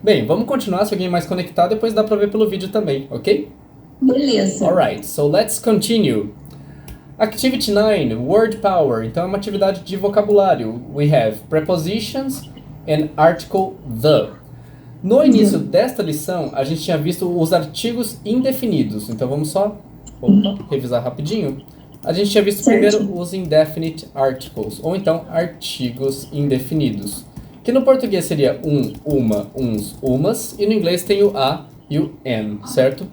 Bem, vamos continuar, se alguém mais conectado, depois dá pra ver pelo vídeo também, ok? Beleza. Alright, so let's continue. Activity 9, word power. Então é uma atividade de vocabulário. We have prepositions and article the. No início desta lição, a gente tinha visto os artigos indefinidos. Então vamos só revisar rapidinho. A gente tinha visto primeiro os indefinite articles, ou então artigos indefinidos. Que no português seria um, uma, uns, umas, e no inglês tem o a e o am, certo?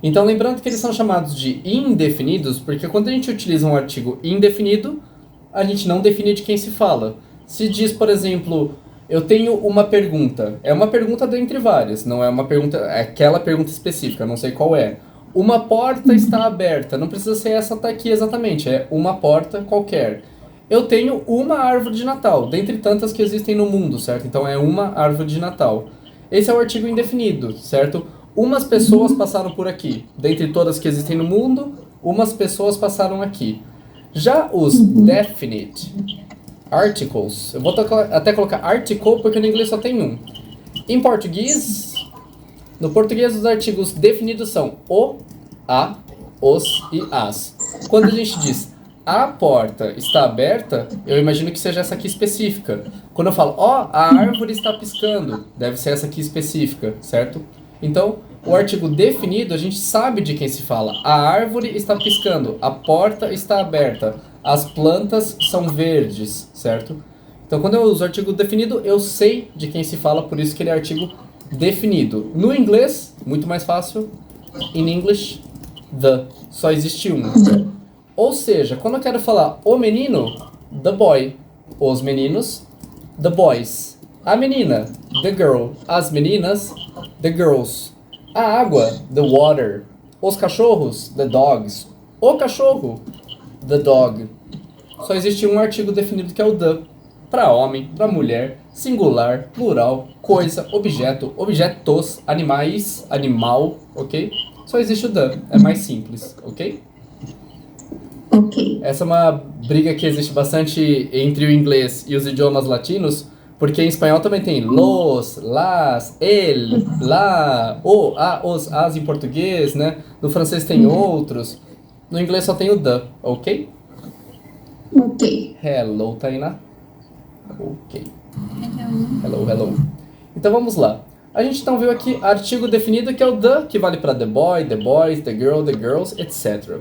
Então lembrando que eles são chamados de indefinidos, porque quando a gente utiliza um artigo indefinido, a gente não define de quem se fala. Se diz, por exemplo, eu tenho uma pergunta. É uma pergunta dentre várias, não é uma pergunta, é aquela pergunta específica, não sei qual é. Uma porta está aberta, não precisa ser essa tá aqui exatamente, é uma porta qualquer. Eu tenho uma árvore de Natal, dentre tantas que existem no mundo, certo? Então é uma árvore de Natal. Esse é o artigo indefinido, certo? Umas pessoas passaram por aqui. Dentre todas que existem no mundo, umas pessoas passaram aqui. Já os definite articles, eu vou até colocar article porque no inglês só tem um. Em português, no português os artigos definidos são o, a, os e as. Quando a gente diz a porta está aberta, eu imagino que seja essa aqui específica. Quando eu falo, ó, a árvore está piscando, deve ser essa aqui específica, certo? Então, o artigo definido, a gente sabe de quem se fala. A árvore está piscando, a porta está aberta, as plantas são verdes, certo? Então, quando eu uso o artigo definido, eu sei de quem se fala, por isso que ele é artigo definido. No inglês, muito mais fácil. In English, the. Só existe um. Ou seja, quando eu quero falar o menino, the boy. Os meninos, the boys. A menina, the girl. As meninas, the girls. A água, the water. Os cachorros, the dogs. O cachorro, the dog. Só existe um artigo definido que é o the. Para homem, para mulher, singular, plural, coisa, objeto, objetos, animais, animal, ok? Só existe o the. É mais simples, ok? Ok. Essa é uma briga que existe bastante entre o inglês e os idiomas latinos, porque em espanhol também tem los, las, el, la, o, a, os, as em português, né? No francês tem outros. No inglês só tem o the, ok? Ok. Hello, Tainá. Ok. Hello, hello. Então vamos lá. A gente então viu aqui artigo definido que é o the, que vale para the boy, the boys, the girl, the girls, etc.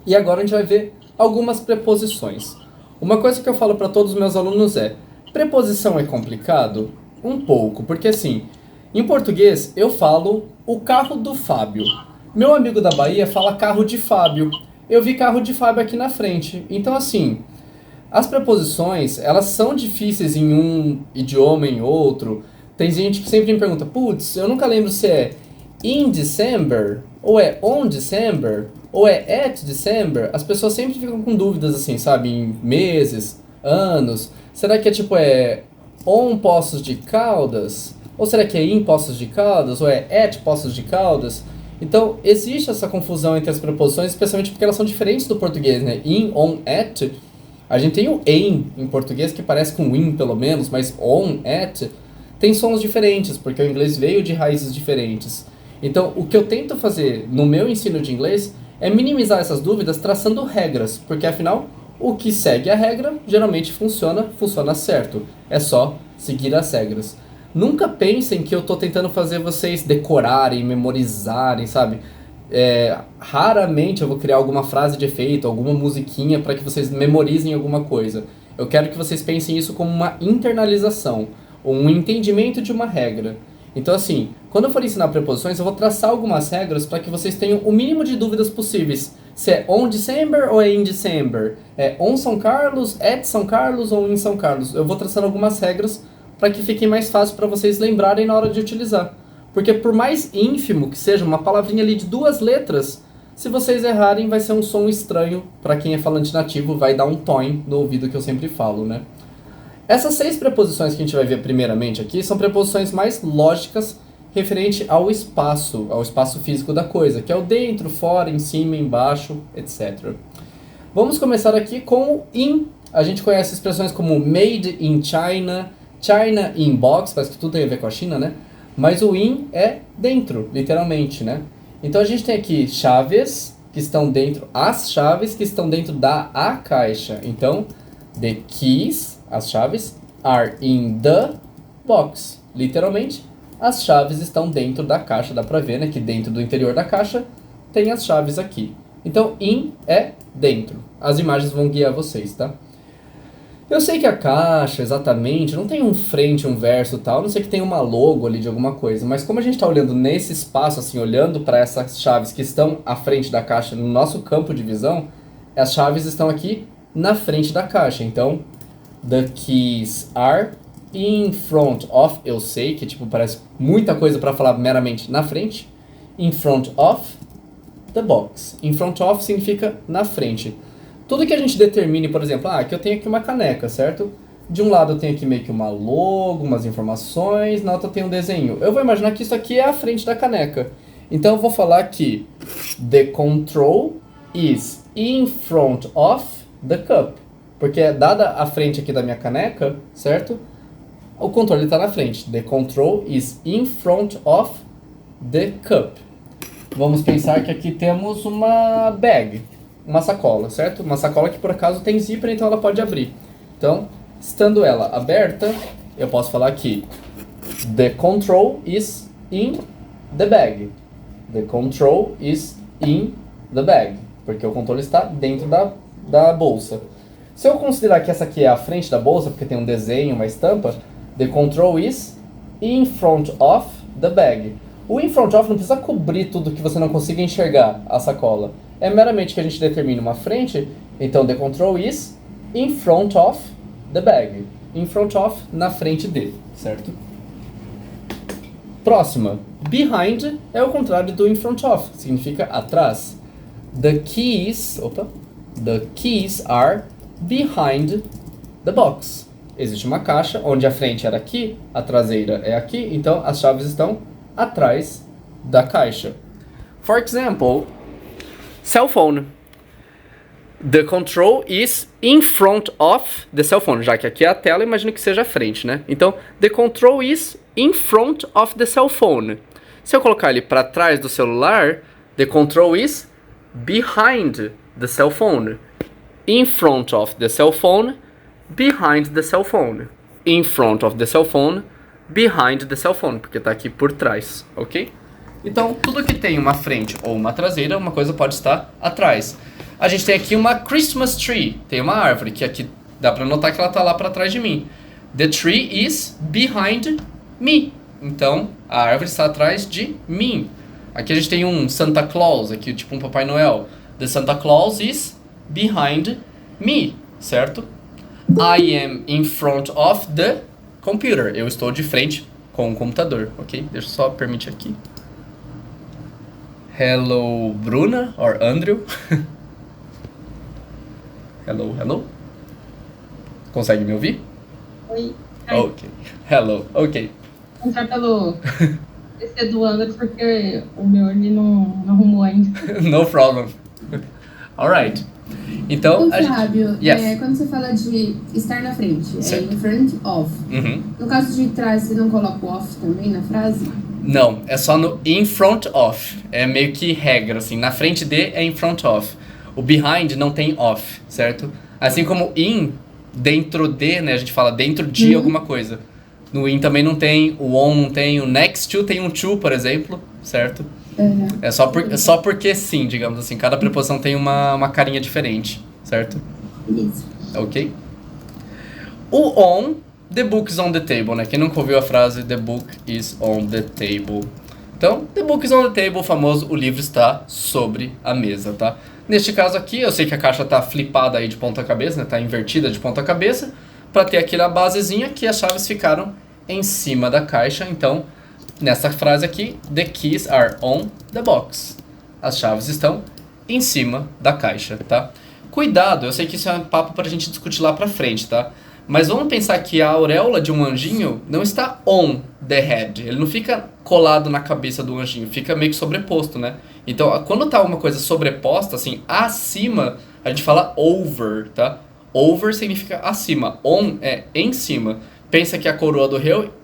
E agora a gente vai ver algumas preposições. Uma coisa que eu falo para todos os meus alunos é: preposição é complicado? Um pouco, porque assim, em português eu falo o carro do Fábio. Meu amigo da Bahia fala carro de Fábio. Eu vi carro de Fábio aqui na frente. Então assim, as preposições, elas são difíceis em um idioma, em outro. Tem gente que sempre me pergunta, putz, eu nunca lembro se é in December, ou é on December, ou é at December. As pessoas sempre ficam com dúvidas assim, sabe, em meses, anos. Será que é tipo, é on Poços de Caldas? Ou será que é in Poços de Caldas? Ou é at Poços de Caldas? Então, existe essa confusão entre as preposições, especialmente porque elas são diferentes do português, né? In, on, at. A gente tem o em português, que parece com in, pelo menos, mas on, at, tem sons diferentes, porque o inglês veio de raízes diferentes. Então, o que eu tento fazer no meu ensino de inglês é minimizar essas dúvidas traçando regras, porque afinal, o que segue a regra geralmente funciona certo. É só seguir as regras. Nunca pensem que eu tô tentando fazer vocês decorarem, memorizarem, sabe? Raramente eu vou criar alguma frase de efeito, alguma musiquinha para que vocês memorizem alguma coisa. Eu quero que vocês pensem isso como uma internalização, ou um entendimento de uma regra. Então assim, quando eu for ensinar preposições, eu vou traçar algumas regras para que vocês tenham o mínimo de dúvidas possíveis. Se é on December ou é in December? É on São Carlos, at São Carlos ou in São Carlos? Eu vou traçando algumas regras para que fiquem mais fácil para vocês lembrarem na hora de utilizar. Porque por mais ínfimo que seja, uma palavrinha ali de 2 letras, se vocês errarem vai ser um som estranho para quem é falante nativo, vai dar um toin no ouvido que eu sempre falo, né? Essas 6 preposições que a gente vai ver primeiramente aqui são preposições mais lógicas referente ao espaço físico da coisa, que é o dentro, fora, em cima, embaixo, etc. Vamos começar aqui com o in. A gente conhece expressões como made in China, China in box, parece que tudo tem a ver com a China, né? Mas o in é dentro, literalmente, né? Então a gente tem aqui chaves que estão dentro, as chaves que estão dentro da a caixa. Então, the keys, as chaves, are in the box. Literalmente, as chaves estão dentro da caixa. Dá pra ver, né, que dentro do interior da caixa tem as chaves aqui. Então, in é dentro. As imagens vão guiar vocês, tá? Eu sei que a caixa, exatamente, não tem um frente, um verso e tal, a não sei que tem uma logo ali de alguma coisa, mas como a gente está olhando nesse espaço, assim, olhando para essas chaves que estão à frente da caixa no nosso campo de visão, as chaves estão aqui na frente da caixa. Então, the keys are in front of, eu sei que tipo parece muita coisa para falar meramente na frente, in front of the box. In front of significa na frente. Tudo que a gente determine, por exemplo, aqui eu tenho aqui uma caneca, certo? De um lado eu tenho aqui meio que uma logo, umas informações, na outra eu tenho um desenho. Eu vou imaginar que isso aqui é a frente da caneca. Então eu vou falar que the control is in front of the cup. Porque dada a frente aqui da minha caneca, certo? O controle está na frente. The control is in front of the cup. Vamos pensar que aqui temos uma bag. Uma sacola, certo? Uma sacola que por acaso tem zíper, então ela pode abrir. Então, estando ela aberta, eu posso falar que the control is in the bag. The control is in the bag. Porque o controle está dentro da bolsa. Se eu considerar que essa aqui é a frente da bolsa, porque tem um desenho, uma estampa, the control is in front of the bag. O in front of não precisa cobrir tudo que você não consiga enxergar a sacola. É meramente que a gente determine uma frente, então the control is in front of the bag. In front of, na frente de, certo? Próxima. Behind é o contrário do in front of, significa atrás. The keys are behind the box. Existe uma caixa onde a frente era aqui, a traseira é aqui, então as chaves estão atrás da caixa. For example, cell phone. The control is in front of the cell phone. Já que aqui é a tela, imagino que seja a frente, né? Então, the control is in front of the cell phone. Se eu colocar ele para trás do celular, the control is behind the cell phone. In front of the cell phone, behind the cell phone. In front of the cell phone, behind the cell phone, porque está aqui por trás, ok? Então, tudo que tem uma frente ou uma traseira, uma coisa pode estar atrás. A gente tem aqui uma Christmas tree, tem uma árvore, que aqui dá para notar que ela está lá para trás de mim. The tree is behind me. Então, a árvore está atrás de mim. Aqui a gente tem um Santa Claus, aqui tipo um Papai Noel. The Santa Claus is behind me, certo? I am in front of the computer. Eu estou de frente com o computador, ok? Deixa eu só permitir aqui. Hello, Bruna or Andrew? Hello, hello? Consegue me ouvir? Oi. Ok. Hello, ok. Vou entrar pelo PC do Android porque o meu ele não arrumou ainda. No problem. Alright. Então, Ô, Fábio, Yes. quando você fala de estar na frente, Certo. é in front of. Uhum. No caso de trás, você não coloca o off também na frase? Não, é só no in front of. É meio que regra, assim. Na frente de é in front of. O behind não tem off, certo? Assim como in, dentro de, né? A gente fala dentro de alguma coisa. No in também não tem, o on não tem, o next to tem um to, por exemplo, certo? É só porque sim, digamos assim. Cada preposição tem uma carinha diferente, certo? Beleza. Ok? O on, the book is on the table, né? Quem nunca ouviu a frase the book is on the table? Então, the book is on the table, o famoso, o livro está sobre a mesa, tá? Neste caso aqui, eu sei que a caixa tá flipada aí de ponta cabeça, né? Tá invertida de ponta cabeça, para ter aqui na basezinha que as chaves ficaram em cima da caixa. Então, nessa frase aqui, the keys are on the box. As chaves estão em cima da caixa, tá? Cuidado, eu sei que isso é um papo pra gente discutir lá pra frente, tá? Mas vamos pensar que a auréola de um anjinho não está on the head. Ele não fica colado na cabeça do anjinho, fica meio que sobreposto, né? Então, quando tá uma coisa sobreposta, assim, acima, a gente fala over, tá? Over significa acima, on é em cima. Pensa que a coroa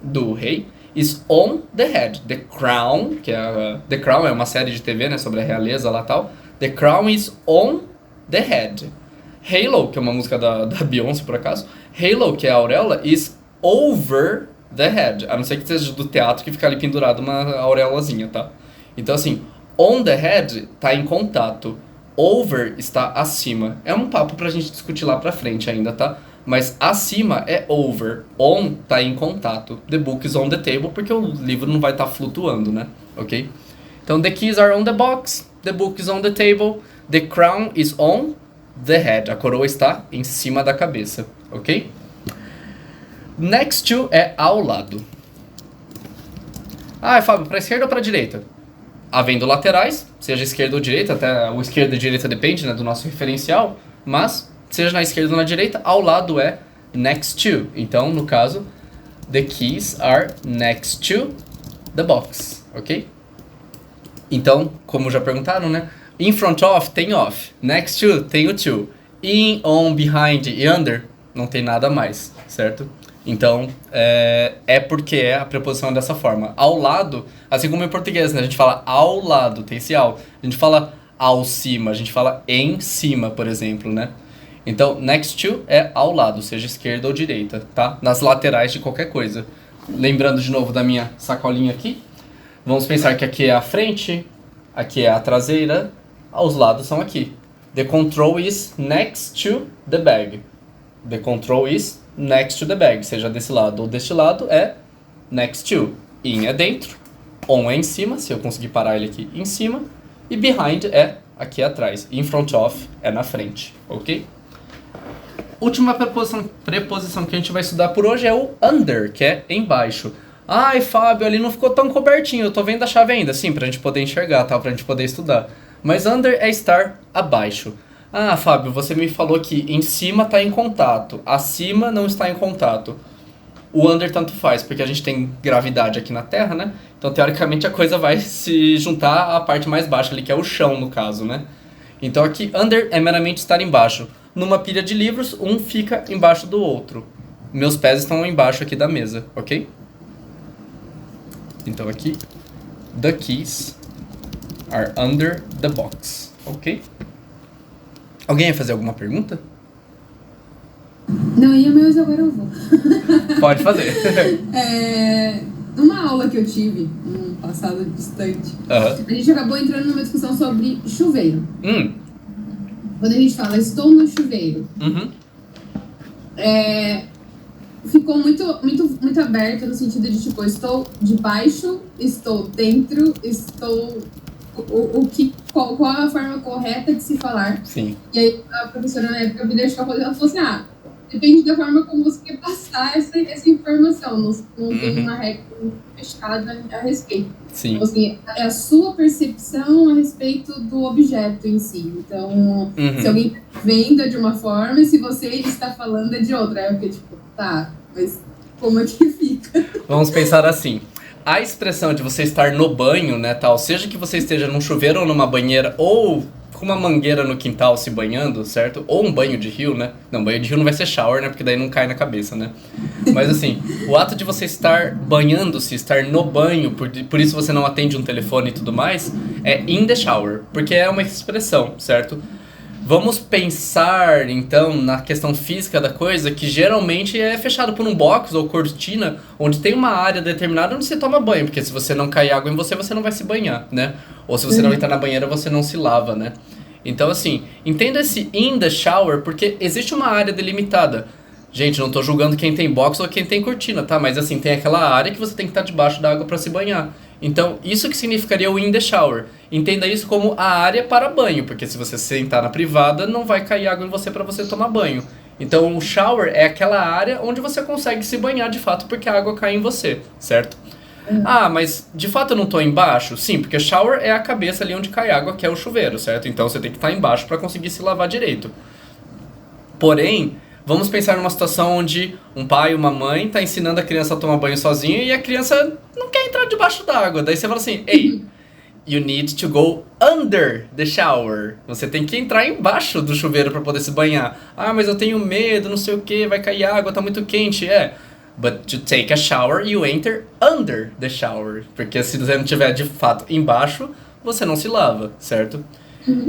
do rei is on the head. The crown, The Crown é uma série de TV, né, sobre a realeza lá e tal. The crown is on the head. Halo, que é uma música da Beyoncé, por acaso. Halo, que é a auréola, is over the head. A não ser que seja do teatro que fica ali pendurado uma auréolazinha, tá? Então, assim, on the head tá em contato. Over está acima. É um papo pra gente discutir lá pra frente ainda, tá? Mas acima é over. On tá em contato. The book is on the table, porque o livro não vai estar flutuando, né? Ok? Então, the keys are on the box. The book is on the table. The crown is on the head. A coroa está em cima da cabeça. Ok? Next to é ao lado. Ah, Fábio, pra esquerda ou pra direita? Havendo laterais, seja esquerda ou direita, até o esquerda e direita depende, né, do nosso referencial, mas seja na esquerda ou na direita, ao lado é next to. Então, no caso, the keys are next to the box, ok? Então, como já perguntaram, né, in front of tem off, next to tem o to, in, on, behind e under não tem nada mais, certo? Então, é porque é a preposição dessa forma. Ao lado, assim como em português, né? A gente fala ao lado, tem esse ao. A gente fala ao cima, a gente fala em cima, por exemplo, né? Então, next to é ao lado, seja esquerda ou direita, tá? Nas laterais de qualquer coisa. Lembrando de novo da minha sacolinha aqui. Vamos pensar que aqui é a frente, aqui é a traseira, os lados são aqui. The control is next to the bag. The control is next to the bag, seja desse lado ou deste lado, é next to. In é dentro, on é em cima, se eu conseguir parar ele aqui em cima, e behind é aqui atrás. In front of é na frente, ok? Última preposição que a gente vai estudar por hoje é o under, que é embaixo. Ai, Fábio, ali não ficou tão cobertinho, eu tô vendo a chave ainda. Sim, pra gente poder enxergar, tá? Pra gente poder estudar. Mas under é estar abaixo. Ah, Fábio, você me falou que em cima está em contato, acima não está em contato. O under tanto faz, porque a gente tem gravidade aqui na Terra, né? Então, teoricamente, a coisa vai se juntar à parte mais baixa ali, que é o chão, no caso, né? Então, aqui, under é meramente estar embaixo. Numa pilha de livros, um fica embaixo do outro. Meus pés estão embaixo aqui da mesa, ok? Então, aqui, the keys are under the box, ok? Alguém ia fazer alguma pergunta? Não ia, mas agora eu vou. Pode fazer. Numa aula que eu tive, num passado distante, a gente acabou entrando numa discussão sobre chuveiro. Quando a gente fala, estou no chuveiro, ficou muito aberto no sentido de, tipo, estou debaixo, estou dentro, estou... Qual a forma correta de se falar. Sim. E aí a professora na época me deixou fazer, ela falou assim, depende da forma como você quer passar essa informação, não tem uma regra fechada a respeito. Sim. Então, assim, é a sua percepção a respeito do objeto em si. Então, se alguém está vendo de uma forma e se você está falando é de outra, é porque, tipo, tá, mas como é que fica? Vamos pensar assim. A expressão de você estar no banho, né, tal, seja que você esteja num chuveiro ou numa banheira, ou com uma mangueira no quintal se banhando, certo? Ou um banho de rio, né? Não, banho de rio não vai ser shower, né? Porque daí não cai na cabeça, né? Mas assim, o ato de você estar banhando-se, estar no banho, por isso você não atende um telefone e tudo mais, é in the shower, porque é uma expressão, certo? Vamos pensar, então, na questão física da coisa, que geralmente é fechado por um box ou cortina, onde tem uma área determinada onde você toma banho, porque se você não cair água em você, você não vai se banhar, né? Ou se você não entrar na banheira, você não se lava, né? Então, assim, entenda esse in the shower, porque existe uma área delimitada. Gente, não tô julgando quem tem box ou quem tem cortina, tá? Mas, assim, tem aquela área que você tem que estar debaixo da água para se banhar. Então, isso que significaria o in the shower. Entenda isso como a área para banho, porque se você sentar na privada, não vai cair água em você para você tomar banho. Então, o shower é aquela área onde você consegue se banhar de fato, porque a água cai em você, certo? Ah, mas de fato eu não tô embaixo? Sim, porque shower é a cabeça ali onde cai água, que é o chuveiro, certo? Então, você tem que estar embaixo para conseguir se lavar direito. Porém, vamos pensar numa situação onde um pai ou uma mãe tá ensinando a criança a tomar banho sozinha e a criança não quer entrar debaixo d'água. Daí você fala assim, ei, you need to go under the shower. Você tem que entrar embaixo do chuveiro para poder se banhar. Ah, mas eu tenho medo, não sei o que, vai cair água, tá muito quente. But to take a shower, you enter under the shower. Porque se você não estiver de fato embaixo, você não se lava, certo?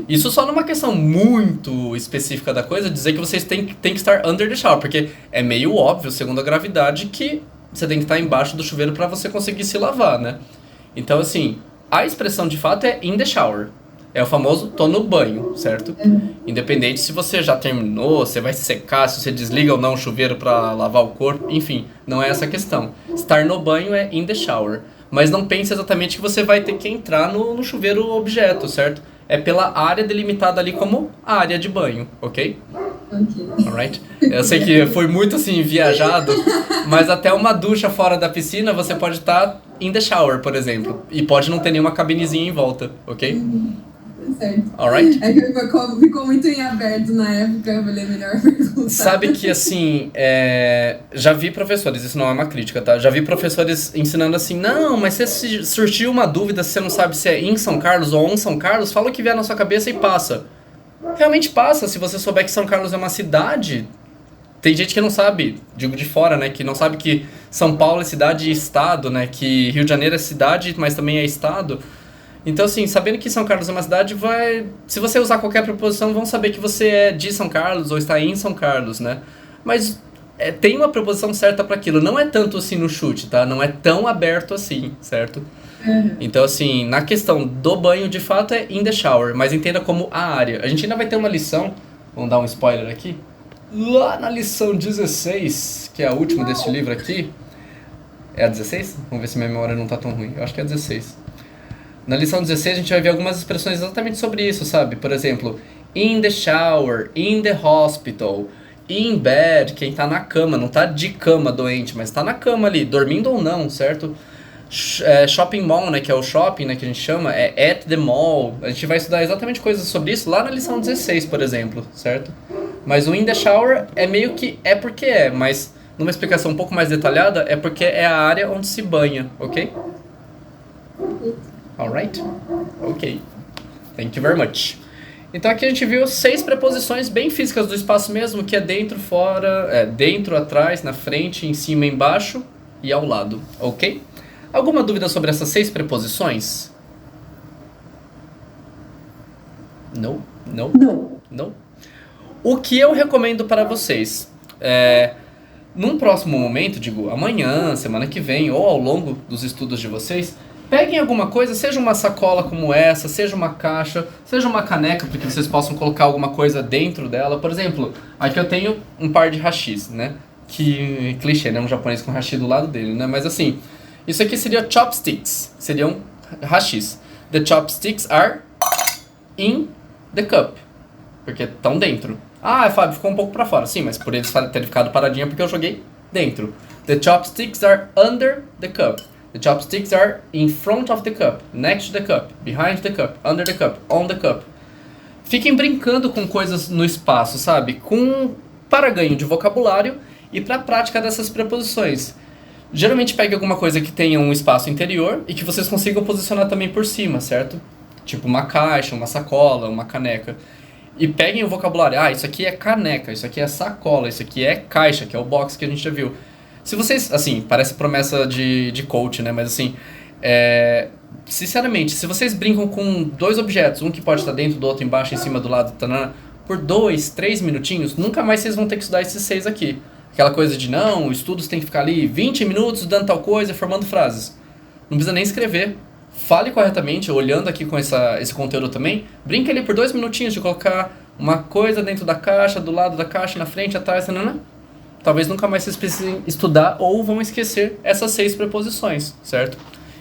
Isso só numa questão muito específica da coisa, dizer que vocês têm que estar under the shower, porque é meio óbvio, segundo a gravidade, que você tem que estar embaixo do chuveiro para você conseguir se lavar, né? Então, assim, a expressão de fato é in the shower. É o famoso tô no banho, certo? Independente se você já terminou, você vai se secar, se você desliga ou não o chuveiro para lavar o corpo, enfim, não é essa a questão. Estar no banho é in the shower. Mas não pense exatamente que você vai ter que entrar no chuveiro objeto, certo? É pela área delimitada ali como a área de banho, ok? Ok. Alright? Eu sei que foi muito assim, viajado, mas até uma ducha fora da piscina você pode estar in the shower, por exemplo. E pode não ter nenhuma cabinezinha em volta, ok? Certo. Alright? É que ficou muito em aberto na época, eu falei melhor perguntar. Sabe que assim, já vi professores, isso não é uma crítica, tá? Já vi professores ensinando assim, não, mas se surgiu uma dúvida, se você não sabe se é em São Carlos ou on São Carlos, fala o que vier na sua cabeça e passa. Realmente passa, se você souber que São Carlos é uma cidade. Tem gente que não sabe, digo de fora, né, que não sabe que São Paulo é cidade e estado, né, que Rio de Janeiro é cidade, mas também é estado. Então, assim, sabendo que São Carlos é uma cidade, se você usar qualquer preposição, vão saber que você é de São Carlos ou está em São Carlos, né? Mas tem uma preposição certa para aquilo. Não é tanto assim no chute, tá? Não é tão aberto assim, certo? Então, assim, na questão do banho, de fato, é in the shower, mas entenda como a área. A gente ainda vai ter uma lição, vamos dar um spoiler aqui, lá na lição 16, que é a última deste livro aqui. É a 16? Vamos ver se minha memória não tá tão ruim. Eu acho que é a 16. Na lição 16 a gente vai ver algumas expressões exatamente sobre isso, sabe? Por exemplo, in the shower, in the hospital, in bed, quem tá na cama, não tá de cama doente, mas tá na cama ali, dormindo ou não, certo? Shopping mall, né, que é o shopping, né, que a gente chama, é at the mall. A gente vai estudar exatamente coisas sobre isso lá na lição 16, por exemplo, certo? Mas o in the shower é meio que é porque é, mas numa explicação um pouco mais detalhada, é porque é a área onde se banha, ok? Alright? Ok. Thank you very much. Então aqui a gente viu 6 preposições bem físicas do espaço mesmo, que é dentro, fora, dentro, atrás, na frente, em cima, embaixo e ao lado, ok? Alguma dúvida sobre essas 6 preposições? Não? Não? Não. Não? O que eu recomendo para vocês num próximo momento, digo amanhã, semana que vem, ou ao longo dos estudos de vocês, peguem alguma coisa, seja uma sacola como essa, seja uma caixa, seja uma caneca, para que vocês possam colocar alguma coisa dentro dela. Por exemplo, aqui eu tenho um par de hashis, né? Que clichê, né? Um japonês com hashi do lado dele, né? Mas assim, isso aqui seria chopsticks, seriam hashis. The chopsticks are in the cup, porque estão dentro. Ah, Fábio, ficou um pouco para fora. Sim, mas por eles terem ficado paradinha porque eu joguei dentro. The chopsticks are under the cup. The chopsticks are in front of the cup, next to the cup, behind the cup, under the cup, on the cup. Fiquem brincando com coisas no espaço, sabe? Para ganho de vocabulário e para a prática dessas preposições. Geralmente pegue alguma coisa que tenha um espaço interior e que vocês consigam posicionar também por cima, certo? Tipo uma caixa, uma sacola, uma caneca. E peguem o vocabulário. Ah, isso aqui é caneca, isso aqui é sacola, isso aqui é caixa, que é o box que a gente já viu. Se vocês, assim, parece promessa de coach, né? Mas assim, sinceramente, se vocês brincam com 2 objetos, um que pode estar dentro do outro, embaixo, em cima, do lado, por 2, 3 minutinhos, nunca mais vocês vão ter que estudar esses 6 aqui. Aquela coisa de, não, estudos tem que ficar ali 20 minutos dando tal coisa, formando frases. Não precisa nem escrever. Fale corretamente, olhando aqui com esse conteúdo também. Brinque ali por 2 minutinhos de colocar uma coisa dentro da caixa, do lado da caixa, na frente, atrás, Talvez nunca mais vocês precisem estudar ou vão esquecer essas 6 preposições, certo?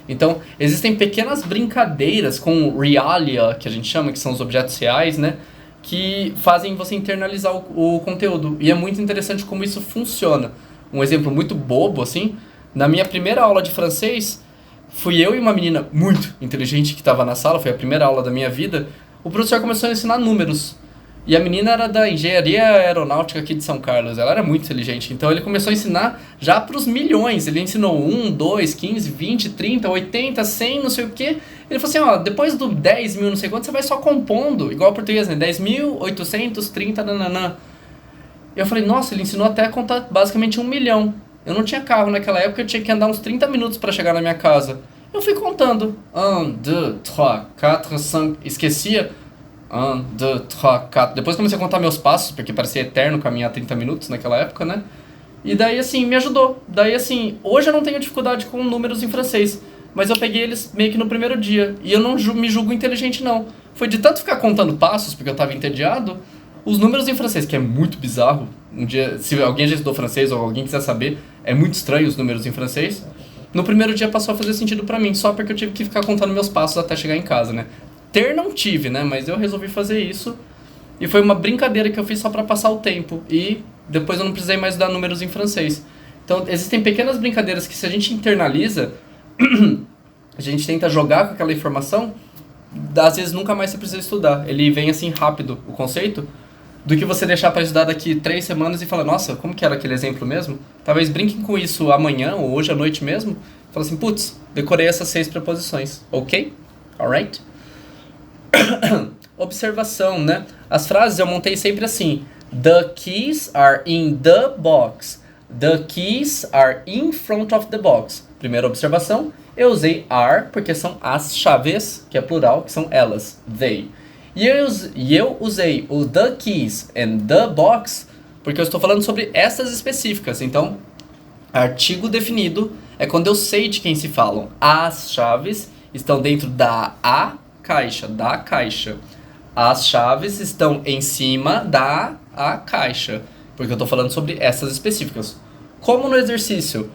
Então, existem pequenas brincadeiras com realia, que a gente chama, que são os objetos reais, né? Que fazem você internalizar o conteúdo. E é muito interessante como isso funciona. Um exemplo muito bobo, assim, na minha primeira aula de francês, fui eu e uma menina muito inteligente que estava na sala, foi a primeira aula da minha vida, o professor começou a ensinar números. E a menina era da engenharia aeronáutica aqui de São Carlos, ela era muito inteligente. Então ele começou a ensinar já para os milhões. Ele ensinou 1, 2, 15, 20, 30, 80, 100, não sei o quê. Ele falou assim, ó, depois do 10 mil, não sei quanto, você vai só compondo, igual o português, né? 10.830, nananã. Eu falei, nossa, ele ensinou até a contar basicamente 1 milhão. Eu não tinha carro naquela época, eu tinha que andar uns 30 minutos para chegar na minha casa. Eu fui contando. 1, 2, 3, 4, 5. Esquecia. 1, 2, 3, 4. Depois comecei a contar meus passos, porque parecia eterno caminhar 30 minutos naquela época, né? E daí, assim, me ajudou. Daí, assim, hoje eu não tenho dificuldade com números em francês. Mas eu peguei eles meio que no primeiro dia. E eu não me julgo inteligente, não. Foi de tanto ficar contando passos, porque eu tava entediado. Os números em francês, que é muito bizarro. Um dia, se alguém já estudou francês ou alguém quiser saber, é muito estranho os números em francês. No primeiro dia passou a fazer sentido pra mim, só porque eu tive que ficar contando meus passos até chegar em casa, né? Ter não tive, né? Mas eu resolvi fazer isso. E foi uma brincadeira que eu fiz só pra passar o tempo. E depois eu não precisei mais dar números em francês. Então, existem pequenas brincadeiras que, se a gente internaliza, a gente tenta jogar com aquela informação, às vezes nunca mais você precisa estudar. Ele vem assim rápido, o conceito, do que você deixar para estudar daqui 3 semanas e falar, nossa, como que era aquele exemplo mesmo? Talvez brinquem com isso amanhã ou hoje à noite mesmo. Fala assim, putz, decorei essas 6 preposições, ok? Alright? Observação, né? As frases eu montei sempre assim. The keys are in the box. The keys are in front of the box. Primeira observação, eu usei are porque são as chaves, que é plural, que são elas, they. E eu usei o the keys and the box porque eu estou falando sobre essas específicas. Então, artigo definido é quando eu sei de quem se falam. As chaves estão dentro da caixa. As chaves estão em cima da caixa, porque eu estou falando sobre essas específicas. Como no exercício,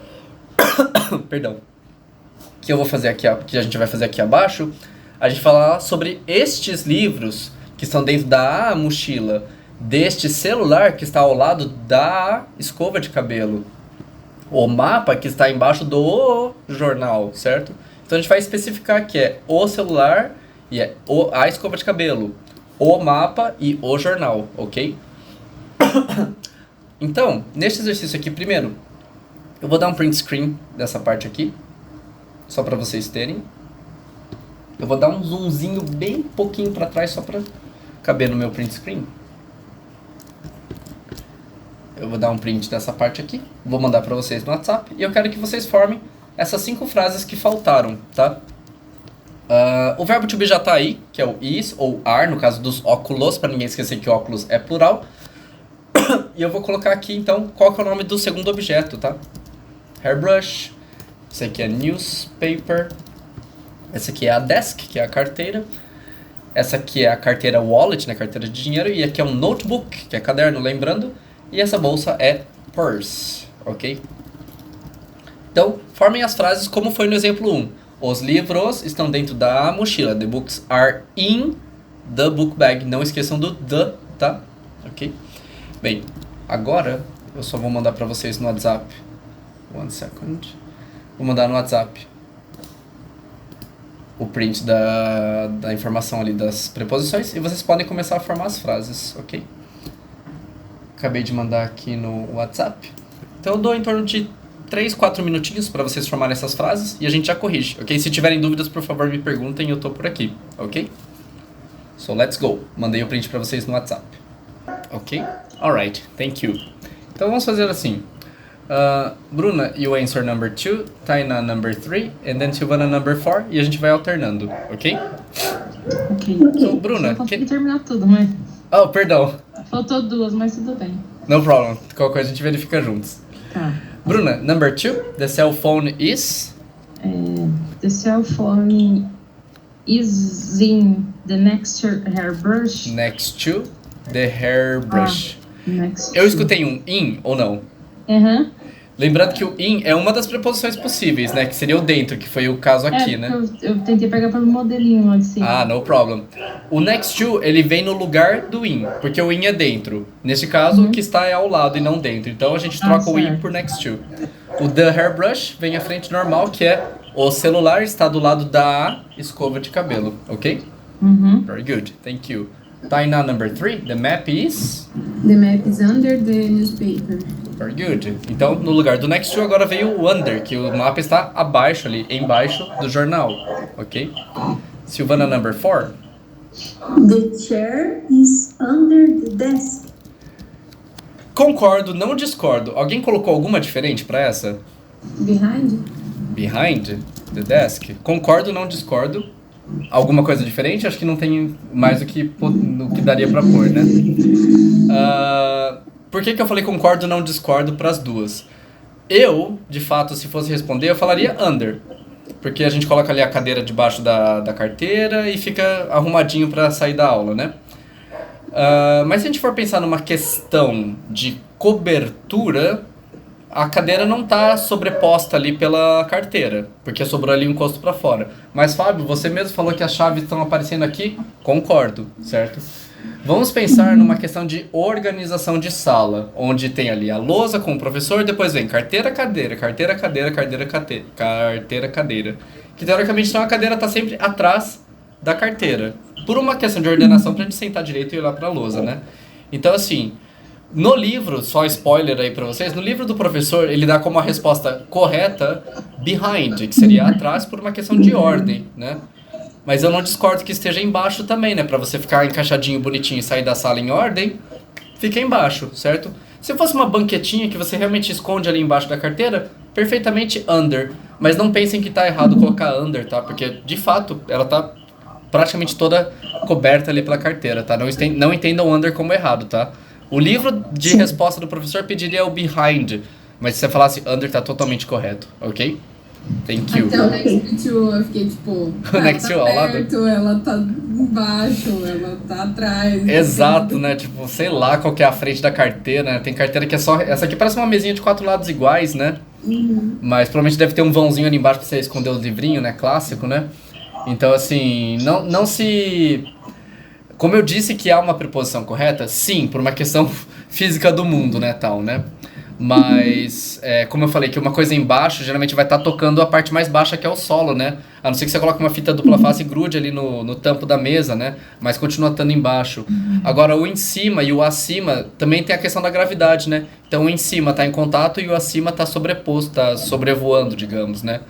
perdão, que eu vou fazer aqui, que a gente vai fazer aqui abaixo, a gente fala sobre estes livros que estão dentro da mochila, deste celular que está ao lado da escova de cabelo, o mapa que está embaixo do jornal, certo? Então a gente vai especificar que é o celular e é a escova de cabelo, o mapa e o jornal, ok? Então, neste exercício aqui, primeiro, eu vou dar um print screen dessa parte aqui, só para vocês terem. Eu vou dar um zoomzinho bem pouquinho para trás, só para caber no meu print screen. Eu vou dar um print dessa parte aqui, vou mandar para vocês no WhatsApp, e eu quero que vocês formem essas 5 frases que faltaram, tá? O verbo to be já tá aí, que é o is ou are, no caso dos óculos, para ninguém esquecer que óculos é plural. E eu vou colocar aqui, então, qual que é o nome do segundo objeto, tá? Hairbrush, esse aqui é newspaper, essa aqui é a desk, que é a carteira, essa aqui é a carteira wallet, né, carteira de dinheiro, e aqui é um notebook, que é caderno, lembrando, e essa bolsa é purse, ok? Então, formem as frases como foi no exemplo 1. Os livros estão dentro da mochila. The books are in the book bag. Não esqueçam do the, tá? Ok? Bem, agora eu só vou mandar pra vocês no WhatsApp. 1 second. Vou mandar no WhatsApp o print da informação ali das preposições e vocês podem começar a formar as frases, ok? Acabei de mandar aqui no WhatsApp. Então eu dou em torno de 3, 4 minutinhos para vocês formarem essas frases e a gente já corrige, ok? Se tiverem dúvidas, por favor, me perguntem, eu tô por aqui, ok? So, let's go. Mandei o print para vocês no WhatsApp. Ok? Alright, thank you. Então vamos fazer assim. Bruna, you answer number 2, Taina number 3, and then Silvana number 4, e a gente vai alternando, ok? Ok. So, Bruna, Só consegui terminar tudo, mas... Oh, perdão. Faltou 2, mas tudo bem. No problem. Qualquer coisa a gente verifica juntos. Tá. Bruna, number 2, the cell phone is... The cell phone is in the next hairbrush. Next to the hairbrush. Next Eu to. escutei um in ou não? Aham. Lembrando que o in é uma das preposições possíveis, né? Que seria o dentro, que foi o caso aqui, né? Eu tentei pegar pelo modelinho lá de cima. Ah, no problem. O next to, ele vem no lugar do in, porque o in é dentro. Nesse caso, o que está é ao lado e não dentro. Então a gente troca o in certo. por next to. O the hairbrush vem à frente normal, que é o celular está do lado da escova de cabelo, ok? Very good, thank you. Taina number 3, the map is... The map is under the newspaper. Very good. Então, no lugar do next to, agora veio o under, que o mapa está abaixo ali, embaixo do jornal, ok? Silvana number 4. The chair is under the desk. Concordo, não discordo. Alguém colocou alguma diferente pra essa? Behind? Behind the desk? Concordo, não discordo. Alguma coisa diferente? Acho que não tem mais do que daria pra pôr, né? Por que eu falei concordo, não discordo pras duas? Eu, de fato, se fosse responder, eu falaria under. Porque a gente coloca ali a cadeira debaixo da carteira e fica arrumadinho pra sair da aula, né? Mas se a gente for pensar numa questão de cobertura, a cadeira não está sobreposta ali pela carteira, porque sobrou ali um encosto para fora. Mas, Fábio, você mesmo falou que as chaves estão aparecendo aqui? Concordo, certo? Vamos pensar numa questão de organização de sala, onde tem ali a lousa com o professor, depois vem carteira, cadeira, carteira, cadeira, carteira, carteira, cadeira. Que teoricamente então a cadeira está sempre atrás da carteira. Por uma questão de ordenação pra gente sentar direito e olhar pra lousa, né? Então, assim, no livro, só spoiler aí pra vocês, no livro do professor, ele dá como a resposta correta behind, que seria atrás por uma questão de ordem, né? Mas eu não discordo que esteja embaixo também, né? Pra você ficar encaixadinho, bonitinho e sair da sala em ordem, fica embaixo, certo? Se fosse uma banquetinha que você realmente esconde ali embaixo da carteira, perfeitamente under. Mas não pensem que tá errado colocar under, tá? Porque, de fato, ela tá praticamente toda coberta ali pela carteira, tá? Não entendam under como errado, tá? O livro de resposta do professor pediria o behind, mas se você falasse under, tá totalmente correto, ok? Thank you. Até o next to, eu fiquei tipo, O next to ao lado? perto, ela tá embaixo, ela tá atrás. Exato, né? Tipo, sei lá qual que é a frente da carteira, né? Tem carteira que é só... Essa aqui parece uma mesinha de 4 lados iguais, né? Mas provavelmente deve ter um vãozinho ali embaixo pra você esconder os livrinhos, né? Clássico, né? Então, assim, não se... Como eu disse que há uma preposição correta, sim, por uma questão física do mundo, né, tal, né? Mas, como eu falei, que uma coisa embaixo geralmente vai estar tocando a parte mais baixa, que é o solo, né? A não ser que você coloque uma fita dupla face e grude ali no tampo da mesa, né? Mas continua estando embaixo. Agora, o em cima e o acima também tem a questão da gravidade, né? Então, o em cima está em contato e o acima está sobreposto, está sobrevoando, digamos, né?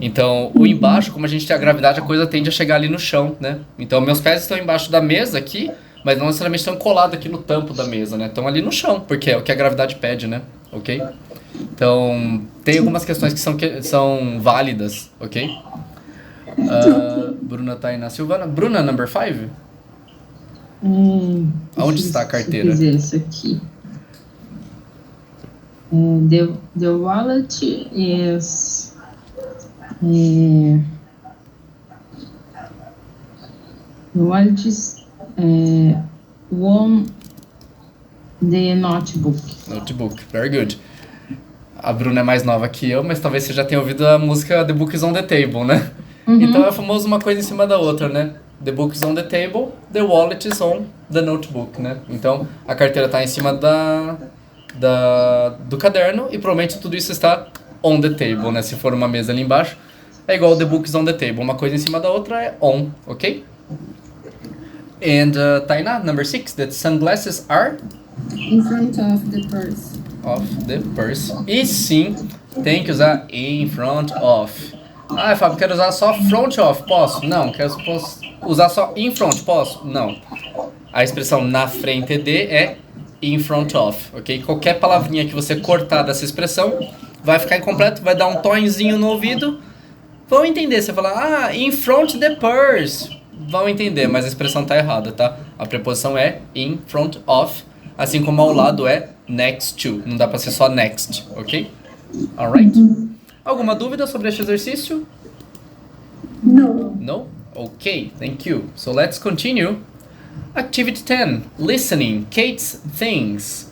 Então, o embaixo, como a gente tem a gravidade, a coisa tende a chegar ali no chão, né? Então, meus pés estão embaixo da mesa aqui, mas não necessariamente estão colados aqui no tampo da mesa, né? Estão ali no chão, porque é o que a gravidade pede, né? Ok? Então, tem algumas questões que são válidas, ok? Bruna tá aí na Silvana. Bruna, number 5? Onde está a carteira? Deixa eu fazer isso aqui. The wallet is... the wallet is on the notebook. Notebook, very good. A Bruna é mais nova que eu, mas talvez você já tenha ouvido a música The Book is on the Table, né? Então é famoso uma coisa em cima da outra, né? The book is on the table, the wallet is on the notebook, né? Então a carteira está em cima do caderno e provavelmente tudo isso está on the table, né? Se for uma mesa ali embaixo, é igual the book is on the table. Uma coisa em cima da outra é on, ok? And Tainá, number 6, that sunglasses are In front of the purse. of the purse. E sim, tem que usar in front of. Ah, Fábio, quero usar só front of, posso? Não. Posso usar só in front, posso? Não. A expressão na frente de é in front of, ok? Qualquer palavrinha que você cortar dessa expressão vai ficar incompleto, vai dar um tonzinho no ouvido. Vão entender, você fala, in front the purse. Vão entender, mas a expressão tá errada, tá? A preposição é in front of, assim como ao lado é next to. Não dá pra ser só next, ok? Alright? Alguma dúvida sobre este exercício? No. No? Okay, thank you. So let's continue. Activity 10. Listening. Kate's things.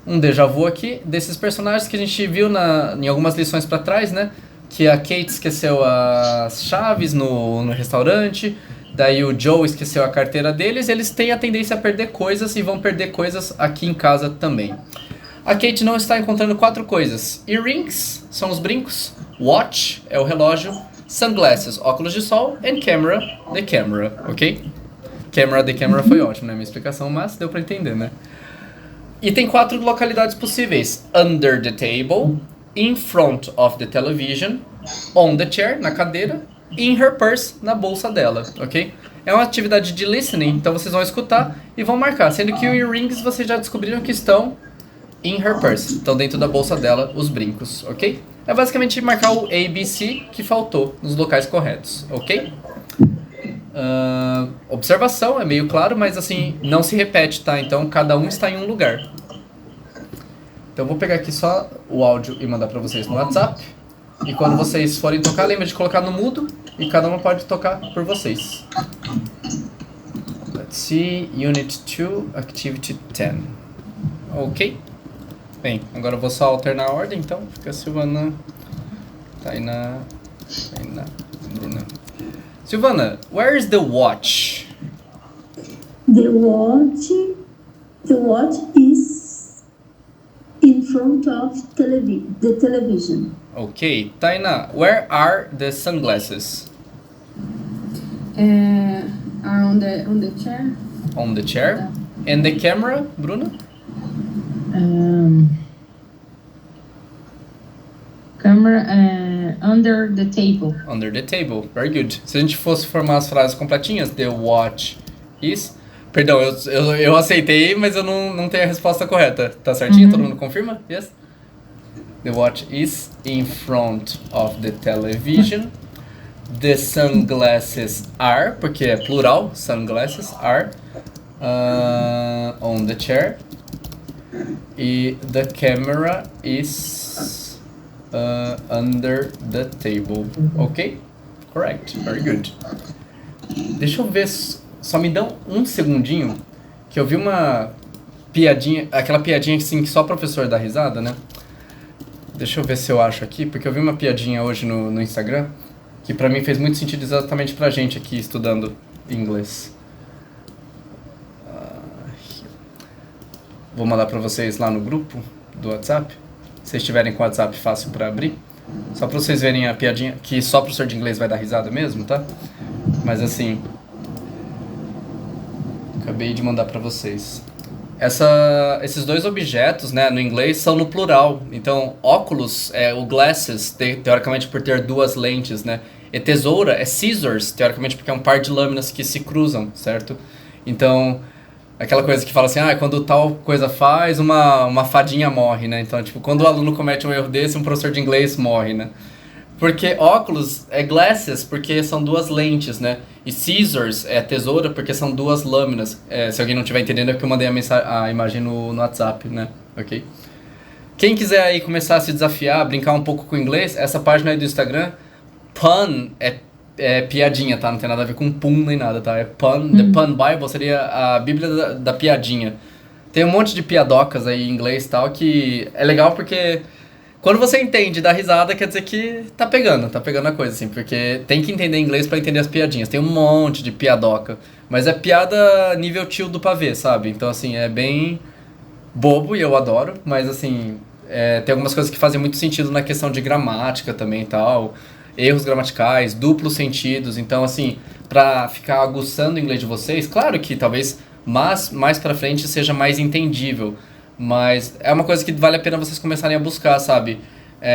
Um déjà vu aqui desses personagens que a gente viu em algumas lições pra trás, né? Que a Kate esqueceu as chaves no restaurante, daí o Joe esqueceu a carteira deles, eles têm a tendência a perder coisas e vão perder coisas aqui em casa também. A Kate não está encontrando 4 coisas. Earrings, são os brincos. Watch, é o relógio. Sunglasses, óculos de sol. And camera, the camera, ok? Camera, the camera foi ótimo, né? Minha explicação, mas deu pra entender, né? E tem 4 localidades possíveis. Under the table, in front of the television, on the chair, na cadeira, in her purse, na bolsa dela, ok? É uma atividade de listening, então vocês vão escutar e vão marcar. Sendo que o earrings vocês já descobriram que estão in her purse. Então dentro da bolsa dela, os brincos, ok? É basicamente marcar o A, B, C que faltou nos locais corretos, ok? Observação, é meio claro, mas assim, não se repete, tá? Então cada um está em um lugar. Então eu vou pegar aqui só o áudio e mandar pra vocês no WhatsApp. E quando vocês forem tocar, lembra de colocar no mudo e cada uma pode tocar por vocês. Let's see, Unit 2, Activity 10. Ok? Bem, agora eu vou só alternar a ordem, então. Fica Silvana, Tainá, Bruna. Silvana, where is the watch? The watch is in front of the television. Ok. Tainá, where are the sunglasses? Are on the chair. On the chair. And the camera, Bruna? Camera under the table. Under the table. Very good. Se a gente fosse formar as frases completinhas, the watch is... Perdão, eu aceitei, mas eu não tenho a resposta correta. Tá certinho? Todo mundo confirma? Yes? The watch is in front of the television. The sunglasses are, porque é plural, sunglasses are on the chair. E the camera is under the table. Ok? Correct. Very good. Deixa eu ver, só me dá um segundinho, que eu vi uma piadinha, aquela piadinha assim que só o professor dá risada, né? Deixa eu ver se eu acho aqui, porque eu vi uma piadinha hoje no Instagram, que pra mim fez muito sentido exatamente pra gente aqui estudando inglês. Vou mandar pra vocês lá no grupo do WhatsApp. Se vocês tiverem com o WhatsApp fácil pra abrir. Só pra vocês verem a piadinha, que só o professor de inglês vai dar risada mesmo, tá? Mas assim... Acabei de mandar pra vocês. Esses dois objetos, né, no inglês, são no plural. Então, óculos, o glasses, teoricamente por ter duas lentes, né? E tesoura é scissors, teoricamente porque é um par de lâminas que se cruzam, certo? Então, aquela coisa que fala assim, quando tal coisa faz, uma fadinha morre, né? Então, tipo, quando o aluno comete um erro desse, um professor de inglês morre, né? Porque óculos é glasses, porque são duas lentes, né? E scissors é tesoura, porque são duas lâminas. Se alguém não estiver entendendo, é que eu mandei a imagem no WhatsApp, né? Ok? Quem quiser aí começar a se desafiar, brincar um pouco com o inglês, essa página aí do Instagram, pun é piadinha, tá? Não tem nada a ver com pun nem nada, tá? É pun, The Pun Bible seria a Bíblia da piadinha. Tem um monte de piadocas aí em inglês e tal, que é legal porque... Quando você entende da risada, quer dizer que tá pegando a coisa, assim, porque tem que entender inglês pra entender as piadinhas. Tem um monte de piadoca, mas é piada nível tio do pavê, sabe? Então, assim, é bem bobo e eu adoro, mas, assim, tem algumas coisas que fazem muito sentido na questão de gramática também e tal, erros gramaticais, duplos sentidos. Então, assim, pra ficar aguçando o inglês de vocês, claro que talvez mais pra frente seja mais entendível. Mas é uma coisa que vale a pena vocês começarem a buscar, sabe?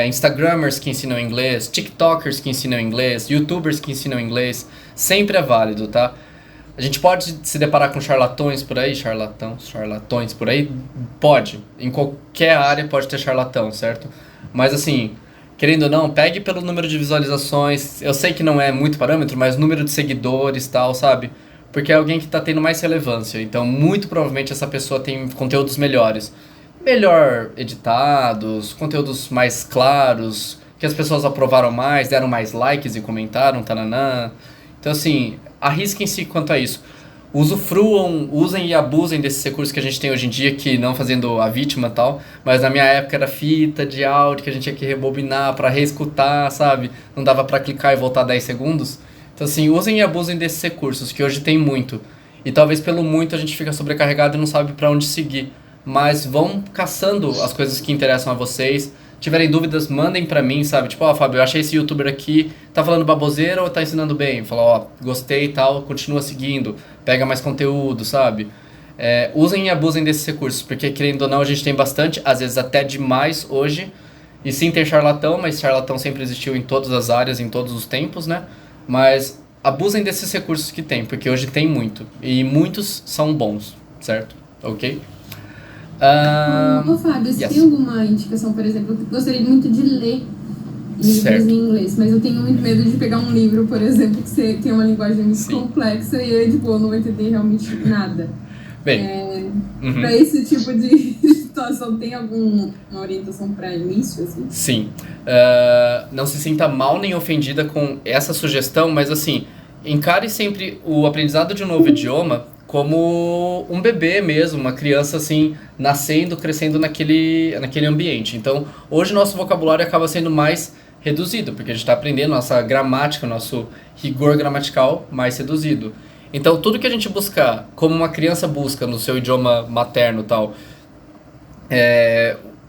Instagramers que ensinam inglês, TikTokers que ensinam inglês, YouTubers que ensinam inglês. Sempre é válido, tá? A gente pode se deparar com charlatões por aí, charlatões por aí? Pode. Em qualquer área pode ter charlatão, certo? Mas assim, querendo ou não, pegue pelo número de visualizações. Eu sei que não é muito parâmetro, mas número de seguidores e tal, sabe? Porque é alguém que está tendo mais relevância. Então, muito provavelmente essa pessoa tem conteúdos melhores. Melhor editados, conteúdos mais claros, que as pessoas aprovaram mais, deram mais likes e comentaram, tananã. Então, assim, arrisquem-se quanto a isso. Usufruam, usem e abusem desses recursos que a gente tem hoje em dia, que não fazendo a vítima e tal, mas na minha época era fita de áudio que a gente tinha que rebobinar para reescutar, sabe? Não dava para clicar e voltar 10 segundos. Então, assim, usem e abusem desses recursos, que hoje tem muito. E talvez pelo muito a gente fica sobrecarregado e não sabe pra onde seguir. Mas vão caçando as coisas que interessam a vocês. Tiverem dúvidas, mandem pra mim, sabe? Tipo, Fábio, eu achei esse youtuber aqui, tá falando baboseira ou tá ensinando bem? Fala, gostei e tal, continua seguindo. Pega mais conteúdo, sabe? Usem e abusem desses recursos, porque querendo ou não a gente tem bastante, às vezes até demais hoje. E sim, tem charlatão, mas charlatão sempre existiu em todas as áreas, em todos os tempos, né? Mas abusem desses recursos que tem, porque hoje tem muito. E muitos são bons, certo? Ok? Ô, Fábio, você Yes. tem alguma indicação, por exemplo? Eu gostaria muito de ler livros Certo. em inglês, mas eu tenho muito medo de pegar um livro, por exemplo, que você tem uma linguagem muito Sim. complexa e eu, tipo, eu não vou entender realmente nada. Bem, Pra esse tipo de situação, tem alguma orientação pra início, assim? sim. Não se sinta mal nem ofendida com essa sugestão, mas assim, encare sempre o aprendizado de um novo idioma como um bebê mesmo, uma criança assim, nascendo, crescendo naquele ambiente. Então, hoje nosso vocabulário acaba sendo mais reduzido, porque a gente está aprendendo nossa gramática, nosso rigor gramatical mais reduzido. Então, tudo que a gente buscar, como uma criança busca no seu idioma materno e tal,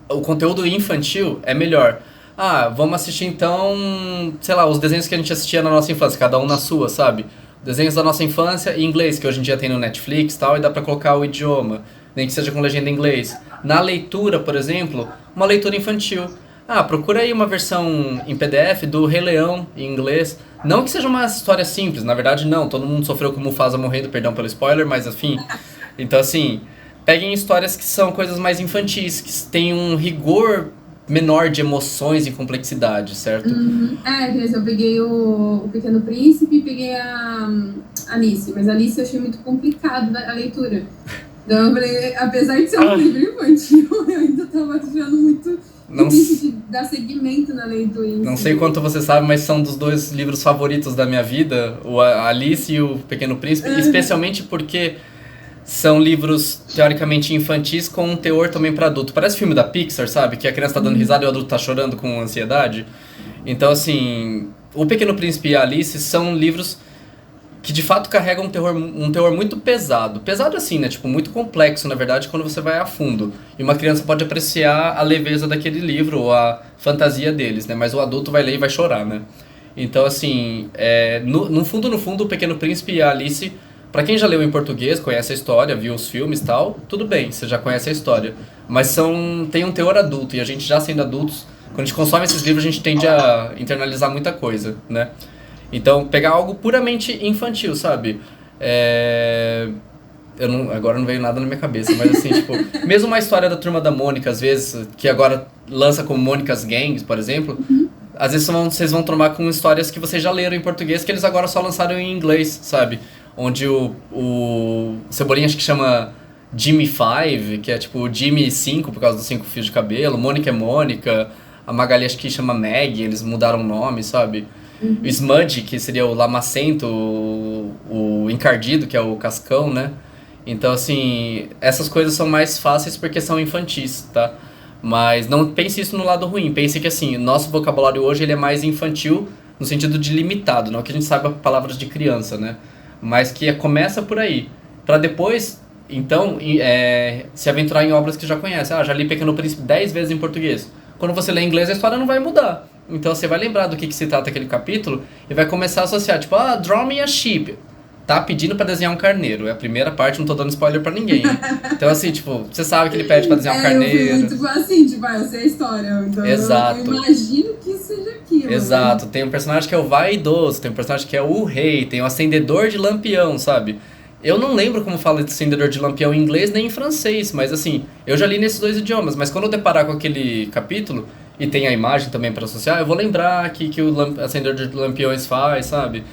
o conteúdo infantil é melhor. Ah, vamos assistir então, sei lá, os desenhos que a gente assistia na nossa infância, cada um na sua, sabe? Desenhos da nossa infância em inglês, que hoje em dia tem no Netflix e tal, e dá pra colocar o idioma, nem que seja com legenda em inglês. Na leitura, por exemplo, uma leitura infantil. Ah, procura aí uma versão em PDF do Rei Leão em inglês. Não que seja uma história simples, na verdade não, todo mundo sofreu com Mufasa morrendo, perdão pelo spoiler, mas enfim. Então assim, peguem histórias que são coisas mais infantis, que têm um rigor menor de emoções e complexidade, certo? Quer dizer, eu peguei o Pequeno Príncipe e peguei a Alice, mas a Alice eu achei muito complicado a leitura. Então eu falei, apesar de ser um livro infantil, eu ainda tava achando muito difícil de dar segmento na leitura. Não sei quanto você sabe, mas são dos dois livros favoritos da minha vida, o Alice e o Pequeno Príncipe, especialmente porque são livros teoricamente infantis com um teor também para adulto. Parece filme da Pixar, sabe? Que a criança tá dando risada e o adulto tá chorando com ansiedade. Então, assim, o Pequeno Príncipe e a Alice são livros que de fato carregam um teor muito pesado. Pesado assim, né? Tipo, muito complexo, na verdade, quando você vai a fundo. E uma criança pode apreciar a leveza daquele livro ou a fantasia deles, né? Mas o adulto vai ler e vai chorar, né? Então, assim, no fundo, o Pequeno Príncipe e a Alice, pra quem já leu em português, conhece a história, viu os filmes e tal, tudo bem, você já conhece a história. Mas tem um teor adulto, e a gente já sendo adultos, quando a gente consome esses livros, a gente tende a internalizar muita coisa, né? Então, pegar algo puramente infantil, sabe? Agora não veio nada na minha cabeça, mas assim, tipo, mesmo uma história da Turma da Mônica, às vezes, que agora lança como Mônica's Gangs, por exemplo, às vezes vocês vão tomar com histórias que vocês já leram em português, que eles agora só lançaram em inglês, sabe? Onde o Cebolinha acho que chama Jimmy 5, que é tipo Jimmy 5 por causa dos 5 fios de cabelo, Mônica é Mônica, a Magali acho que chama Maggie, eles mudaram o nome, sabe? O Smudge, que seria o lamacento, o encardido, que é o cascão, né? Então, assim, essas coisas são mais fáceis porque são infantis, tá? Mas não pense isso no lado ruim. Pense que, assim, o nosso vocabulário hoje ele é mais infantil no sentido de limitado. Não que a gente saiba palavras de criança, né? Mas que começa por aí. Pra depois, então, se aventurar em obras que já conhece. Ah, já li Pequeno Príncipe 10 vezes em português. Quando você lê em inglês, a história não vai mudar. Então você vai lembrar do que se trata aquele capítulo e vai começar a associar, tipo, draw me a sheep. Tá pedindo pra desenhar um carneiro. É a primeira parte, não tô dando spoiler pra ninguém. Então assim, tipo, você sabe que ele pede pra desenhar um carneiro. Eu fui muito assim, tipo, eu sei a história. Então Exato. Eu imagino que seja aquilo. Exato. Tem um personagem que é o vaidoso, tem um personagem que é o rei, tem o acendedor de lampião, sabe? Eu não lembro como fala de acendedor de lampião em inglês nem em francês, mas assim, eu já li nesses dois idiomas, mas quando eu deparar com aquele capítulo, e tem a imagem também pra associar, eu vou lembrar que o acendedor de lampiões faz, sabe?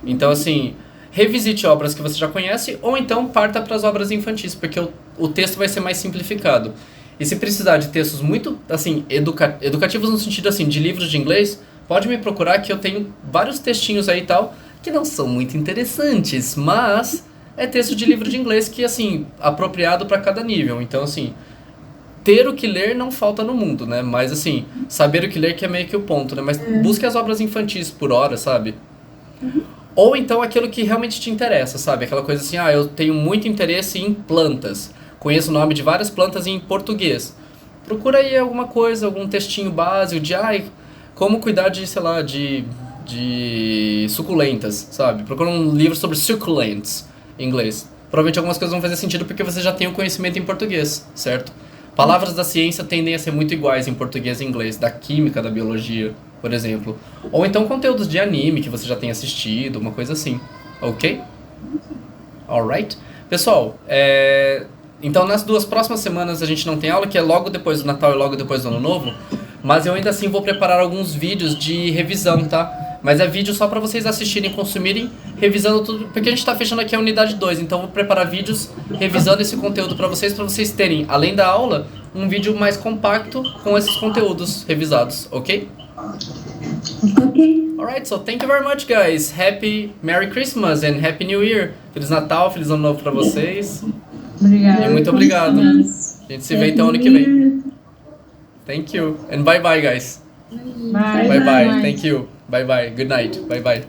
Então assim, revisite obras que você já conhece, ou então parta para as obras infantis, porque o texto vai ser mais simplificado. E se precisar de textos muito, assim, educativos no sentido, assim, de livros de inglês, pode me procurar que eu tenho vários textinhos aí e tal, que não são muito interessantes, mas é texto de livro de inglês que, assim, apropriado para cada nível. Então, assim, ter o que ler não falta no mundo, né? Mas, assim, saber o que ler que é meio que o ponto, né? Mas busque as obras infantis por hora, sabe? Ou então aquilo que realmente te interessa, sabe? Aquela coisa assim, eu tenho muito interesse em plantas. Conheço o nome de várias plantas em português. Procura aí alguma coisa, algum textinho básico de, como cuidar de, sei lá, de suculentas, sabe? Procura um livro sobre succulents em inglês. Provavelmente algumas coisas vão fazer sentido porque você já tem o conhecimento em português, certo? Palavras da ciência tendem a ser muito iguais em português e inglês, da química, da biologia, por exemplo. Ou então conteúdos de anime que você já tem assistido, uma coisa assim. Ok? Alright? Pessoal, Então nas 2 próximas semanas a gente não tem aula, que é logo depois do Natal e logo depois do Ano Novo. Mas eu ainda assim vou preparar alguns vídeos de revisão, tá? Mas é vídeo só pra vocês assistirem, consumirem, revisando tudo. Porque a gente tá fechando aqui a unidade 2, então eu vou preparar vídeos revisando esse conteúdo pra vocês terem, além da aula, um vídeo mais compacto com esses conteúdos revisados, ok? Okay. Alright, so thank you very much, guys. Happy Merry Christmas and Happy New Year. Feliz Natal, Feliz Ano Novo pra vocês. Obrigada. E muito obrigado. A gente se vê então ano que vem. Thank you. And bye bye, guys. Bye. Bye bye. Thank you. Bye bye. Good night. Bye bye.